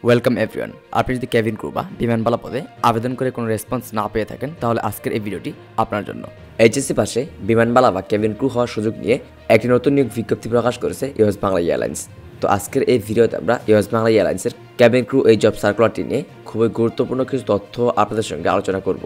Welcome everyone. আপনি যদি cabin crew বা বিমানবালা পদে আবেদন করে কোনো রেসপন্স না পেয়ে থাকেন তাহলে আজকের এই ভিডিওটি আপনার জন্য। এইচএসসি পাশে বিমানবালা বা কেবিন ক্রু হওয়ার সুযোগ নিয়ে একটি নতুন নিয়োগ বিজ্ঞপ্তি প্রকাশ করেছে ইউএস বাংলা এয়ারলাইন্স। তো আজকের এই ভিডিওতে আমরা ইউএস বাংলা এয়ারলাইন্সের কেবিন ক্রু এই জব সার্কুলারটি নিয়ে খুবই গুরুত্বপূর্ণ কিছু তথ্য আপনাদের সঙ্গে আলোচনা করব।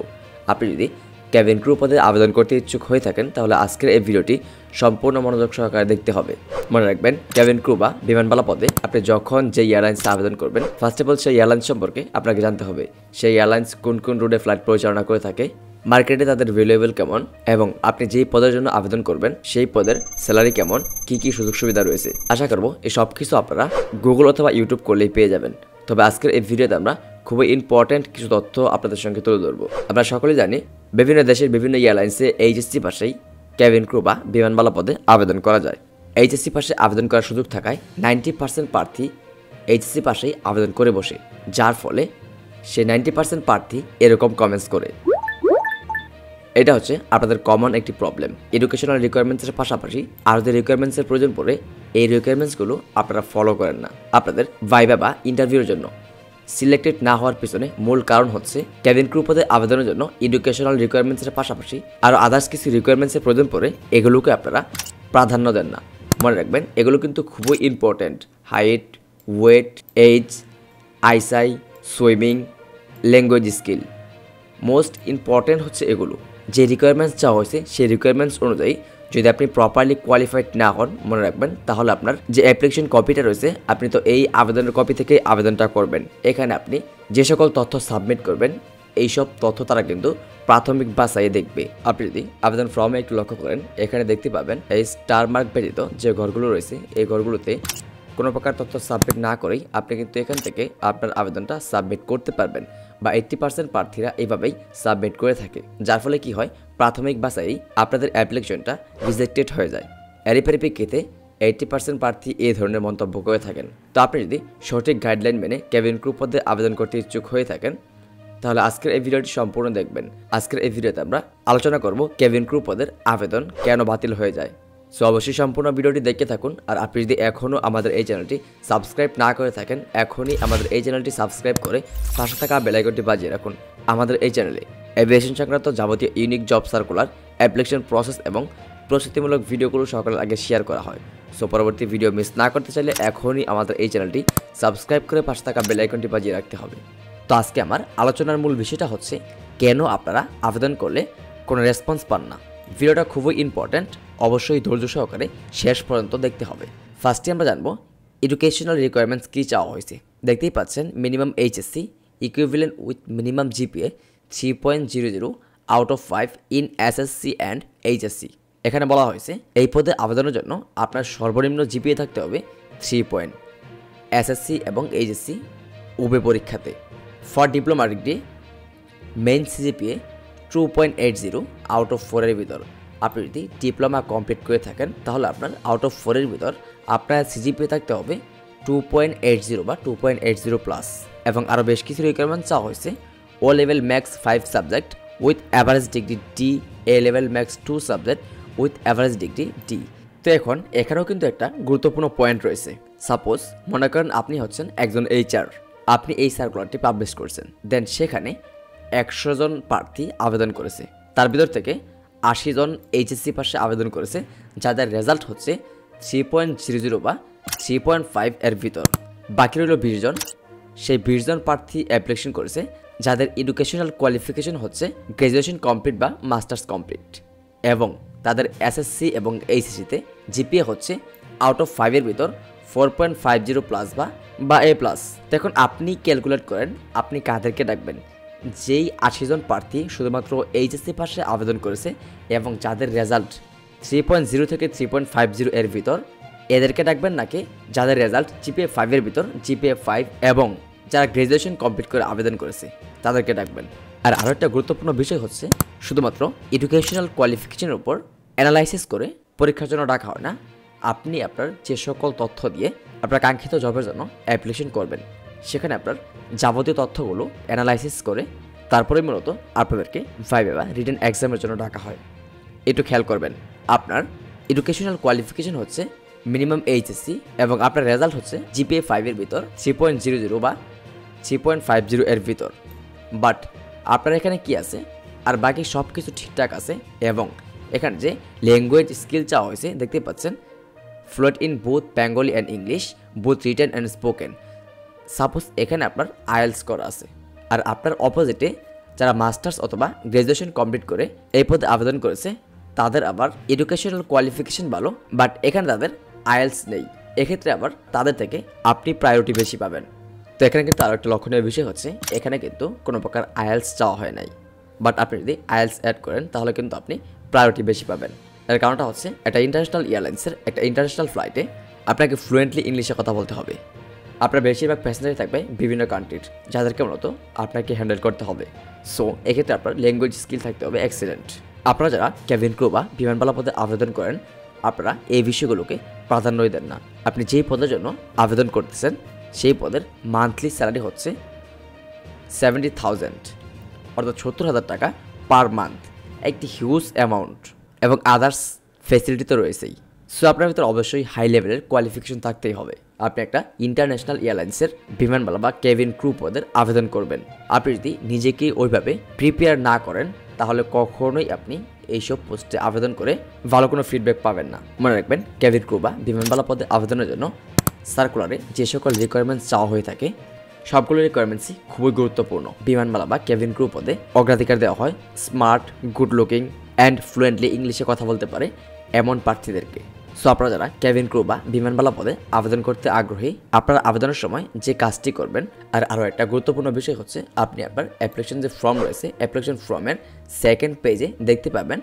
আপনি যদি কেবিন ক্রু পদে আবেদন করতে ইচ্ছুক হয়ে থাকেন তাহলে আজকের এই ভিডিওটি সম্পূর্ণ মনোযোগ সহকারে দেখতে হবে। মনে রাখবেন, কেবিন ক্রু বা বিমানবালা পদে আপনি যখন যে এয়ারলাইন্সে আবেদন করবেন, ফার্স্ট অফ অল সেই এয়ারলাইন্স সম্পর্কে আপনাকে জানতে হবে। সেই এয়ারলাইন্স কোন কোন রুটে ফ্লাইট পরিচালনা করে থাকে, মার্কেটে তাদের ভ্যালুয়েবল কেমন, এবং আপনি যেই পদের জন্য আবেদন করবেন সেই পদের স্যালারি কেমন, কি কি সুযোগ সুবিধা রয়েছে। আশা করব এই সব কিছু আপনারা গুগল অথবা ইউটিউব করলেই পেয়ে যাবেন। তবে আজকের এই ভিডিওতে আমরা খুবই ইম্পর্ট্যান্ট কিছু তথ্য আপনাদের সঙ্গে তুলে ধরবো। আমরা সকলেই জানি বিভিন্ন দেশের বিভিন্ন এয়ারলাইন্সে এইচএসসি পাশেই কেবিন ক্রু বা বিমানবালা পদে আবেদন করা যায়। এইচএসসি পাশে আবেদন করার সুযোগ থাকায় 90% প্রার্থী এইচএসসি পাশেই আবেদন করে বসে, যার ফলে সে 90% প্রার্থী এরকম কমেন্টস করে। এটা হচ্ছে আপনাদের কমন একটি প্রবলেম। এডুকেশনাল রিকোয়ারমেন্টসের পাশাপাশি আরও যে রিকোয়ারমেন্টসের প্রয়োজন পড়ে, এই রিকোয়ারমেন্টসগুলো আপনারা ফলো করেন না। আপনাদের ভাইভা বা ইন্টারভিউর জন্য সিলেক্টেড না হওয়ার পিছনে মূল কারণ হচ্ছে কেবিন ক্রু পদে আবেদনের জন্য এডুকেশনাল রিকোয়ারমেন্টসের পাশাপাশি আরও আদার্স কিছু রিকোয়ারমেন্টসের প্রয়োজন পড়ে, এগুলোকে আপনারা প্রাধান্য দেন না। মনে রাখবেন, এগুলো কিন্তু খুবই important. Height, weight, age, eyesight, swimming, language skill, most important হচ্ছে এগুলো। যে রিকোয়ারমেন্টস চাওয়া হয়েছে সেই রিকোয়ারমেন্টস অনুযায়ী যদি আপনি প্রপারলি কোয়ালিফাইড না হন, মনে রাখবেন, তাহলে আপনার যে অ্যাপ্লিকেশন কপিটা রয়েছে আপনি তো এই আবেদনের কপি থেকে আবেদনটা করবেন। এখানে আপনি যে সকল তথ্য সাবমিট করবেন এইসব তথ্য তারা কিন্তু প্রাথমিক বাছাইয়ে দেখবে। আপনি যদি আবেদন ফর্মে একটু লক্ষ্য করেন, এখানে দেখতে পাবেন এই স্টার মার্ক ব্যতীত যে ঘরগুলো রয়েছে এই ঘরগুলোতে কোনো প্রকার তথ্য সাবমিট না করেই আপনি কিন্তু এখান থেকে আপনার আবেদনটা সাবমিট করতে পারবেন, বা 80% প্রার্থীরা এইভাবেই সাবমিট করে থাকে। যার ফলে কি হয়, প্রাথমিক বাছাই আপনাদের অ্যাপ্লিকেশনটা রিজেক্টেড হয়ে যায়। এরই পরিপ্রেক্ষিতে 80% প্রার্থী এই ধরনের মন্তব্য করে থাকেন। তো আপনি যদি সঠিক গাইডলাইন মেনে কেবিন ক্রু পদে আবেদন করতে ইচ্ছুক হয়ে থাকেন তাহলে আজকের এই ভিডিওটি সম্পূর্ণ দেখবেন। আজকের এই ভিডিওতে আমরা আলোচনা করব কেবিন ক্রু পদের আবেদন কেন বাতিল হয়ে যায়। সো অবশ্যই সম্পূর্ণ ভিডিওটি দেখতে থাকুন। আর আপনি যদি এখনও আমাদের এই চ্যানেলটি সাবস্ক্রাইব না করে থাকেন, এখনই আমাদের এই চ্যানেলটি সাবস্ক্রাইব করে পাশে থাকা বেল আইকনটি বাজিয়ে রাখুন। আমাদের এই চ্যানেলে এভিয়েশন সংক্রান্ত যাবতীয় unique job circular, application process এবং প্রস্তুতিমূলক ভিডিওগুলো সকলের আগে শেয়ার করা হয়। সো পরবর্তী ভিডিও মিস না করতে চাইলে এখনই আমাদের এই চ্যানেলটি সাবস্ক্রাইব করে পাশে থাকা বেল আইকনটি বাজিয়ে রাখতে হবে। তো আজকে আমার আলোচনার মূল বিষয়টা হচ্ছে কেন আপনারা আবেদন করলে কোনো রেসপন্স পান না। ভিডিওটা খুবই ইম্পর্ট্যান্ট, অবশ্যই ধৈর্য সহকারে শেষ পর্যন্ত দেখতে হবে। ফার্স্টে আমরা জানবো এডুকেশনাল রিকোয়ারমেন্টস কী চাওয়া হয়েছে। দেখতেই পাচ্ছেন, minimum HSC equivalent with minimum GPA 3.00 out of 5 in SSC and HSC. এখানে বলা হয়েছে এই পদে আবেদনের জন্য আপনার সর্বনিম্ন জিপিএ থাকতে হবে 3 এসএসসি এবং এইচএসসি উভয় পরীক্ষাতে। For diploma degree main CGPA 2.80 out of 4 এর ভিতর। আপনি যদি ডিপ্লোমা কমপ্লিট করে থাকেন তাহলে আপনার আউট অফ 4 এর ভিতর আপনার সিজিপিএ থাকতে হবে 2.80 বা 2.80 প্লাস। এবং আরও বেশ কিছু রিকোয়ারমেন্ট চাওয়া হয়েছে। O level max 5 subject with average degree D, A level max 2 subject with average degree D. তো এখানেও কিন্তু একটা গুরুত্বপূর্ণ পয়েন্ট রয়েছে। সাপোজ মনে করেন আপনি হচ্ছেন একজন এইচআর, আপনি এই সার্কুলারটি পাবলিশ করছেন, দেন সেখানে 100 জন প্রার্থী আবেদন করেছে, তার ভিতর থেকে 80 জন এইচএসসি পাশে আবেদন করেছে যাদের রেজাল্ট হচ্ছে 3.00 বা 3.5 এর ভিতর। বাকি রইল 20 জন। সেই 20 জন প্রার্থী অ্যাপ্লিকেশন করেছে যাদের এডুকেশনাল কোয়ালিফিকেশন হচ্ছে গ্র্যাজুয়েশন কমপ্লিট বা মাস্টার্স কমপ্লিট, এবং তাদের এসএসসি এবং এইচএসসিতে জিপিএ হচ্ছে আউট অফ 5 এর ভিতর 4.50 প্লাস বা এ প্লাস। এখন আপনি ক্যালকুলেট করেন আপনি কাদেরকে ডাকবেন। যেই 80 জন প্রার্থী শুধুমাত্র এইচএসসি পাশে আবেদন করেছে এবং যাদের রেজাল্ট 3.0 থেকে 3.50 এর ভিতর, এদেরকে ডাকবেন, নাকি যাদের রেজাল্ট জিপিএ 5 এর ভিতর, জিপিএ 5 এবং যারা গ্র্যাজুয়েশন কমপ্লিট করে আবেদন করেছে তাদেরকে ডাকবেন। আর আরও একটা গুরুত্বপূর্ণ বিষয় হচ্ছে, শুধুমাত্র এডুকেশনাল কোয়ালিফিকেশনের উপর অ্যানালাইসিস করে পরীক্ষার জন্য ডাকা হয় না। আপনি আপনার যে সকল তথ্য দিয়ে আপনার কাঙ্ক্ষিত জবের জন্য অ্যাপ্লিকেশন করবেন, সেখানে আপনার যাবতীয় তথ্যগুলো অ্যানালাইসিস করে তারপরে মূলত আপনাদেরকে ভাইভা বা রিটেন এক্সামের জন্য ডাকা হয়। একটু খেয়াল করবেন, আপনার এডুকেশনাল কোয়ালিফিকেশন হচ্ছে মিনিমাম এইচএসসি এবং আপনার রেজাল্ট হচ্ছে জিপিএ 5 এর ভিতর 3.00 বা 3.50 এর ভিতর। বাট আপনার এখানে কি আছে আর বাকি সব কিছু ঠিকঠাক আছে এবং এখানে যে ল্যাঙ্গুয়েজ স্কিল চাওয়া হয়েছে দেখতে পাচ্ছেন, fluent in both Bengali and English, both written and spoken. Suppose এখানে আপনার আইএলস করা আছে আর আপনার অপোজিটে যারা মাস্টার্স অথবা গ্র্যাজুয়েশন কমপ্লিট করে এই পদে আবেদন করেছে তাদের আবার এডুকেশনাল কোয়ালিফিকেশন ভালো, বাট এখানে তাদের আইএলস নেই। এক্ষেত্রে আবার তাদের থেকে আপনি প্রায়োরিটি বেশি পাবেন। তো এখানে কিন্তু আরও একটা লক্ষণীয় বিষয় হচ্ছে, এখানে কিন্তু কোনো প্রকার আইএলস চাওয়া হয় নাই, বাট আপনি যদি আইএলস অ্যাড করেন তাহলে কিন্তু আপনি প্রায়োরিটি বেশি পাবেন। এর কারণটা হচ্ছে একটা ইন্টারন্যাশনাল এয়ারলাইন্সের একটা ইন্টারন্যাশনাল ফ্লাইটে আপনাকে ফ্লুয়েন্টলি ইংলিশে কথা বলতে হবে। আপনার বেশিরভাগ প্যাসেঞ্জারই থাকবে বিভিন্ন কান্ট্রির, যাদেরকে মূলত আপনাকে হ্যান্ডেল করতে হবে। সো এক্ষেত্রে আপনার ল্যাঙ্গুয়েজ স্কিল থাকতে হবে এক্সিলেন্ট। আপনারা যারা কেবিন ক্রু বা বিমানবালা পদে আবেদন করেন আপনারা এই বিষয়গুলোকে প্রাধান্যই দেন না। আপনি যেই পদের জন্য আবেদন করতেছেন সেই পদের মান্থলি স্যালারি হচ্ছে 70,000 অর্থাৎ 70,000 টাকা পার মান্থ, একটি হিউজ অ্যামাউন্ট এবং আদার্স ফেসিলিটি তো রয়েছেই। সো আপনার ভিতরে অবশ্যই হাই লেভেলের কোয়ালিফিকেশন থাকতেই হবে। আপনি একটা ইন্টারন্যাশনাল এয়ারলাইন্সের বিমানবালা বা কেবিন ক্রু পদের আবেদন করবেন। আপনি যদি নিজেকে ওইভাবে প্রিপেয়ার না করেন তাহলে কখনোই আপনি এইসব পোস্টে আবেদন করে ভালো কোনো ফিডব্যাক পাবেন না। মনে রাখবেন, কেবিন ক্রু বা বিমানবালা পদে আবেদনের জন্য সার্কুলারে যে সকল রিকোয়ারমেন্টস চাওয়া হয়ে থাকে সবগুলো রিকোয়ারমেন্টসই খুবই গুরুত্বপূর্ণ। বিমানবালা বা কেবিন ক্রু পদে অগ্রাধিকার দেওয়া হয় smart, good looking and fluently ইংলিশে কথা বলতে পারে এমন প্রার্থীদেরকে। সো আপনারা যারা কেবিন ক্রু বা বিমানবালা পদে আবেদন করতে আগ্রহী, আপনারা আবেদনের সময় যে কাজটি করবেন, আর আরও একটা গুরুত্বপূর্ণ বিষয় হচ্ছে আপনি আপনার অ্যাপ্লিকেশন যে ফর্ম রয়েছে অ্যাপ্লিকেশন ফর্মের সেকেন্ড পেজে দেখতে পাবেন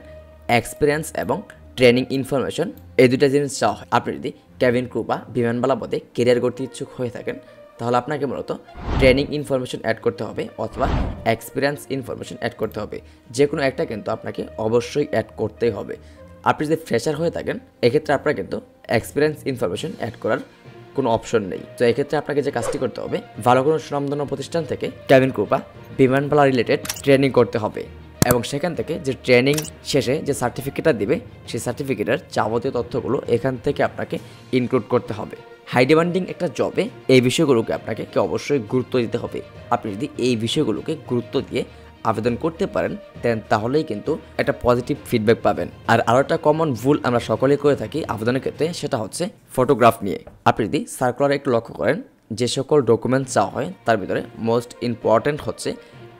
এক্সপিরিয়েন্স এবং ট্রেনিং ইনফরমেশন, এই দুটা জিনিস চাওয়া হয়। আপনি যদি কেবিন ক্রু বা বিমানবালা পদে কেরিয়ার গড়তে ইচ্ছুক হয়ে থাকেন তাহলে আপনাকে মূলত ট্রেনিং ইনফরমেশন অ্যাড করতে হবে অথবা এক্সপিরিয়েন্স ইনফরমেশন অ্যাড করতে হবে। যে কোনো একটা কিন্তু আপনাকে অবশ্যই অ্যাড করতেই হবে। আপনি যদি ফ্রেশার হয়ে থাকেন এক্ষেত্রে আপনার কিন্তু এক্সপিরিয়েন্স ইনফরমেশন অ্যাড করার কোনো অপশন নেই। তো এক্ষেত্রে আপনাকে যে কাজটি করতে হবে, ভালো কোনো সুনামধন্য প্রতিষ্ঠান থেকে কেবিন ক্রু বা বিমানবালা রিলেটেড ট্রেনিং করতে হবে এবং সেখান থেকে যে ট্রেনিং শেষে যে সার্টিফিকেটটা দিবে সেই সার্টিফিকেটের যাবতীয় তথ্যগুলো এখান থেকে আপনাকে ইনক্লুড করতে হবে। হাই ডিমান্ডিং একটা জবে এই বিষয়গুলোকে আপনাকে অবশ্যই গুরুত্ব দিতে হবে। আপনি যদি এই বিষয়গুলোকে গুরুত্ব দিয়ে আবেদন করতে পারেন দেন তাহলেই কিন্তু একটা পজিটিভ ফিডব্যাক পাবেন। আর আরও একটা কমন ভুল আমরা সকলেই করে থাকি আবেদনের ক্ষেত্রে, সেটা হচ্ছে ফটোগ্রাফ নিয়ে। আপনি যদি সার্কুলারে একটু লক্ষ্য করেন যে সকল ডকুমেন্টস চাওয়া হয় তার ভিতরে মোস্ট ইম্পর্ট্যান্ট হচ্ছে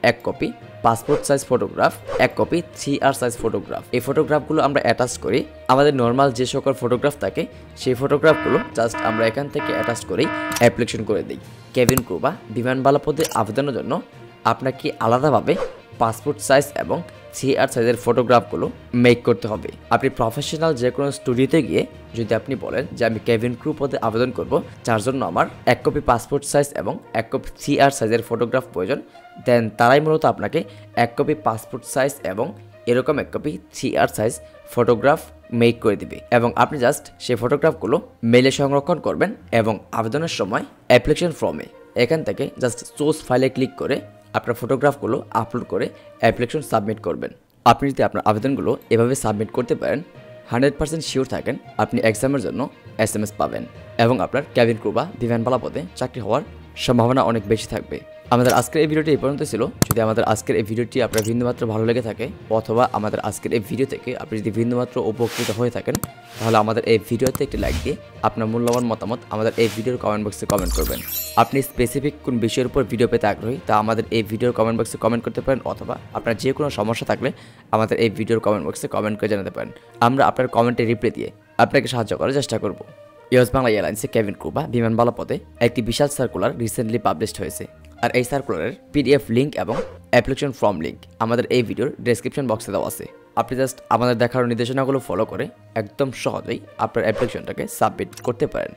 1 copy passport size photograph, 1 copy 3R size photograph. এই ফটোগ্রাফগুলো আমরা অ্যাটাচ করি আমাদের নর্মাল যে সকল ফটোগ্রাফ থাকে সেই ফটোগ্রাফগুলো জাস্ট আমরা এখান থেকে অ্যাটাচ করেই অ্যাপ্লিকেশন করে দিই। কেবিন ক্রু বা বিমানবালা পদে আবেদনের জন্য আপনাকে আলাদাভাবে পাসপোর্ট সাইজ এবং 3R সাইজের ফটোগ্রাফগুলো মেক করতে হবে। আপনি প্রফেশনাল যে কোনো স্টুডিওতে গিয়ে যদি আপনি বলেন যে আমি কেবিন ক্রু পদে আবেদন করব, যার জন্য আমার 1 কপি পাসপোর্ট সাইজ এবং 1 কপি 3R সাইজের ফটোগ্রাফ প্রয়োজন, দেন তারাই মূলত আপনাকে 1 কপি পাসপোর্ট সাইজ এবং এরকম 1 copy 3R size photograph make করে দিবে এবং আপনি জাস্ট সেই ফটোগ্রাফগুলো মেলে সংরক্ষণ করবেন এবং আবেদনের সময় অ্যাপ্লিকেশন ফর্মে এখান থেকে জাস্ট সোর্স ফাইলে ক্লিক করে আপনার ফটোগ্রাফগুলো আপলোড করে অ্যাপ্লিকেশন সাবমিট করবেন। আপনি যদি আপনার আবেদনগুলো এভাবে সাবমিট করতে পারেন 100% শিওর থাকেন আপনি এক্সামের জন্য SMS পাবেন এবং আপনার কেবিন ক্রু বা বিমানবালা পদে চাকরি হওয়ার সম্ভাবনা অনেক বেশি থাকবে। আমাদের আজকের এই ভিডিওটি এই পর্যন্ত ছিল। যদি আমাদের আজকের এই ভিডিওটি আপনার বিন্দুমাত্র ভালো লেগে থাকে অথবা আমাদের আজকের এই ভিডিও থেকে আপনি যদি বিন্দুমাত্র উপকৃত হয়ে থাকেন তাহলে আমাদের এই ভিডিওতে একটি লাইক দিয়ে আপনার মূল্যবান মতামত আমাদের এই ভিডিওর কমেন্ট বক্সে কমেন্ট করবেন। আপনি স্পেসিফিক কোন বিষয়ের উপর ভিডিও পেতে আগ্রহী তা আমাদের এই ভিডিওর কমেন্ট বক্সে কমেন্ট করতে পারেন অথবা আপনার যে কোনো সমস্যা থাকলে আমাদের এই ভিডিওর কমেন্ট বক্সে কমেন্ট করে জানাতে পারেন। আমরা আপনার কমেন্টে রিপ্লাই দিয়ে আপনাকে সাহায্য করার চেষ্টা করব। ইউএস বাংলা এয়ারলাইন্সে কেবিন ক্রু বা বিমানবালা পদে একটি বিশাল সার্কুলার রিসেন্টলি পাবলিশড হয়েছে। আর এই সার্কুলারের PDF লিঙ্ক এবং অ্যাপ্লিকেশন ফর্ম লিঙ্ক আমাদের এই ভিডিওর ডেসক্রিপশন বক্সে দেওয়া আছে। আপনি জাস্ট আমাদের দেখার নির্দেশনাগুলো ফলো করে একদম সহজেই আপনার অ্যাপ্লিকেশনটাকে সাবমিট করতে পারেন।